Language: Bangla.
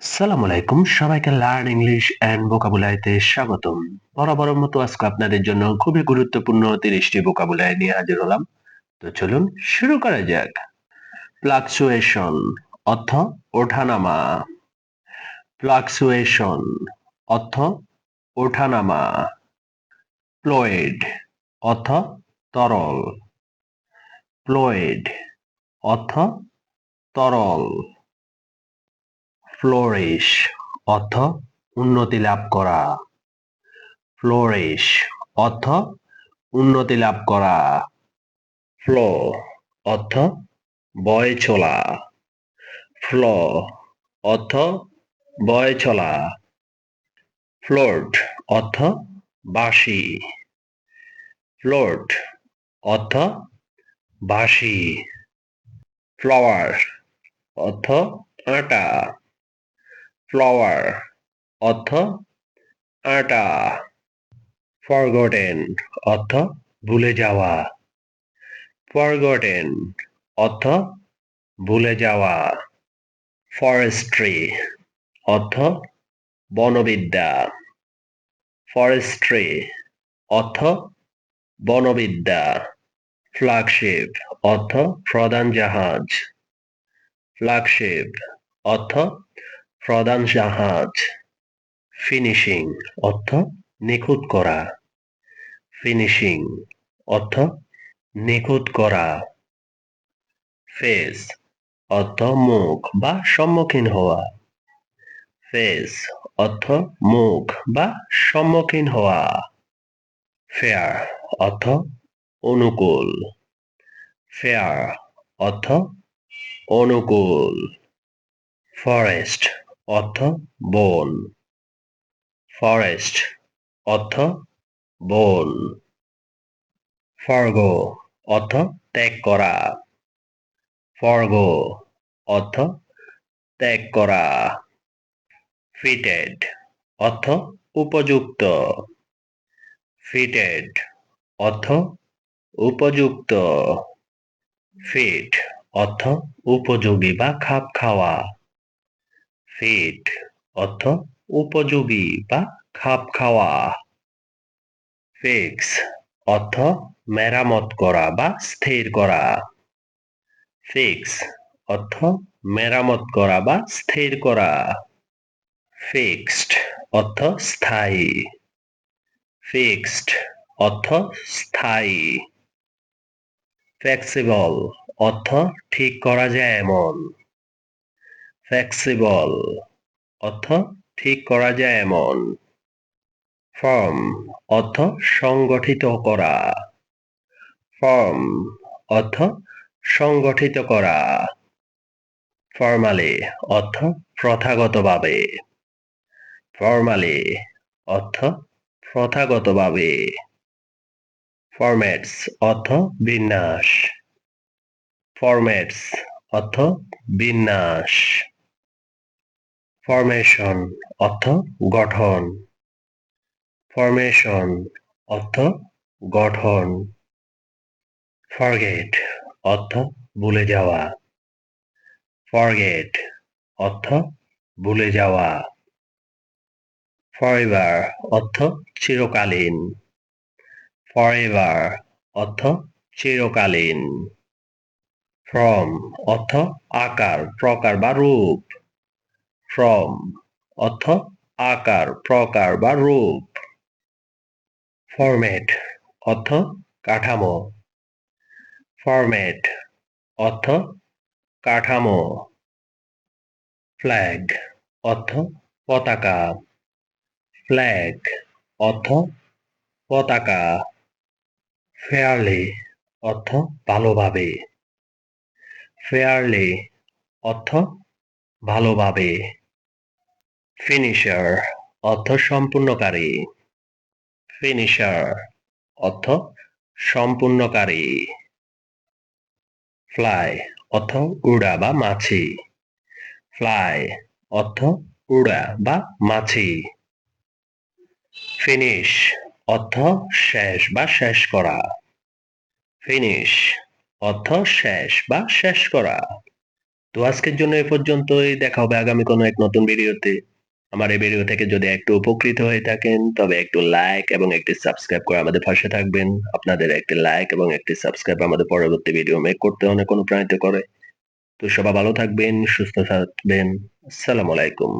আসসালামু আলাইকুম, সবাইকে লার্ন ইংলিশ অ্যান্ড ভোকাবুলারিতে স্বাগতম। বরাবরের মতো আজকে আপনাদের জন্য খুবই গুরুত্বপূর্ণ 30টি ভোকাবুলারি নিয়ে হাজির হলাম। তো চলুন শুরু করা যাক। ফ্লাকচুয়েশন অর্থ ওঠানামা। ফ্লাকচুয়েশন অর্থ ওঠানামা। ফ্লুইড অর্থ তরল। ফ্লুইড অর্থ তরল। ফ্লোরিশ অর্থ উন্নতি লাভ করা। ফ্লোরিশ অর্থ উন্নতি লাভ করা। ফ্লো অর্থ বয়ে চলা। ফ্লো অর্থ বয়ে চলা। ফ্লোট অর্থ বাঁশি। ফ্লোট অর্থ বাঁশি। ফ্লাওয়ার অর্থ আটা। ফ্লাওয়ার অর্থ আটা। ফরগটেন অর্থ ভুলে যাওয়া। ফরগটেন অর্থ ভুলে যাওয়া। ফরেস্ট্রি অর্থ বনবিদ্যা। ফরেস্ট্রি অর্থ বনবিদ্যা। ফ্ল্যাগশিপ অর্থ প্রধান জাহাজ। ফ্ল্যাগশিপ অর্থ প্রধান জাহাজ। ফিনিশিং অর্থ নিখুঁত করা। ফিনিশিং অর্থ নিখুঁত করা। ফেস অর্থ মুখ বা সম্মুখীন হওয়া। ফেস অর্থ মুখ বা সম্মুখীন হওয়া। ফেয়ার অর্থ অনুকূল। ফেয়ার অর্থ অনুকূল। ফরেস্ট অর্থ বন। ফরেস্ট অর্থ বন। ফরগো অর্থ ত্যাগ করা। ফরগো অর্থ ত্যাগ করা। ফিটেড অর্থ উপযুক্ত। ফিটেড অর্থ উপযুক্ত। ফিট অর্থ উপযোগী বা খাপ খাওয়া। ফিট অর্থ উপযোগী বা খাপ খাওয়া। ফিক্স অর্থ মেরামত করা বা স্থির করা। ফিক্স অর্থ মেরামত করা বা স্থির করা। ফিক্সড অর্থ স্থায়ী। ফিক্সড অর্থ স্থায়ী। ফ্লেক্সিবল অর্থ ঠিক করা যায় এমন। ফ্লেক্সিবল অর্থ ঠিক করা যায় এমন। ফর্ম অর্থ সংগঠিত করা। ফর্ম অর্থ সংগঠিত করা। ফর্মালি অর্থ প্রথাগতভাবে। ফর্মালি অর্থ প্রথাগতভাবে। ফরম্যাটস অর্থ বিন্যাস। ফরম্যাটস অর্থ বিন্যাস। ফরমেশন অর্থ গঠন। ফরমেশন অর্থ গঠন। ফরগেট অর্থ ভুলে যাওয়া। ফরগেট অর্থ ভুলে যাওয়া। ফরএভার অর্থ চিরকালীন। ফরএভার অর্থ চিরকালীন। ফর্ম অর্থ আকার প্রকার বা রূপ। ফর্ম অর্থ আকার প্রকার বা রূপ। ফরম্যাট অর্থ কাঠামো। ফরম্যাট অর্থ কাঠামো। ফ্ল্যাগ অর্থ পতাকা। ফ্ল্যাগ অর্থ পতাকা। ফেয়ারলি অর্থ ভালোভাবে। ফেয়ারলি অর্থ ভালোভাবে। ফিনিশার অর্থ সম্পূর্ণকারী। ফিনিশার অর্থ সম্পূর্ণকারী। ফ্লাই অর্থ উড়া বা মাছি। ফ্লাই অর্থ উড়া বা মাছি। ফিনিশ অর্থ শেষ বা শেষ করা। ফিনিশ অর্থ শেষ বা শেষ করা। তো আজকের জন্য এ পর্যন্তই। দেখা হবে আগামী কোনো এক নতুন ভিডিওতে। আমার এই ভিডিও থেকে যদি একটু উপকৃত হয়ে থাকেন তবে একটু লাইক এবং একটি সাবস্ক্রাইব করে আমাদের পাশে থাকবেন। আপনাদের একটি লাইক এবং একটি সাবস্ক্রাইব আমাদের পরবর্তী ভিডিও মেক করতে অনেক অনুপ্রাণিত করে। তো সবাই ভালো থাকবেন, সুস্থ থাকবেন। আসসালামু আলাইকুম।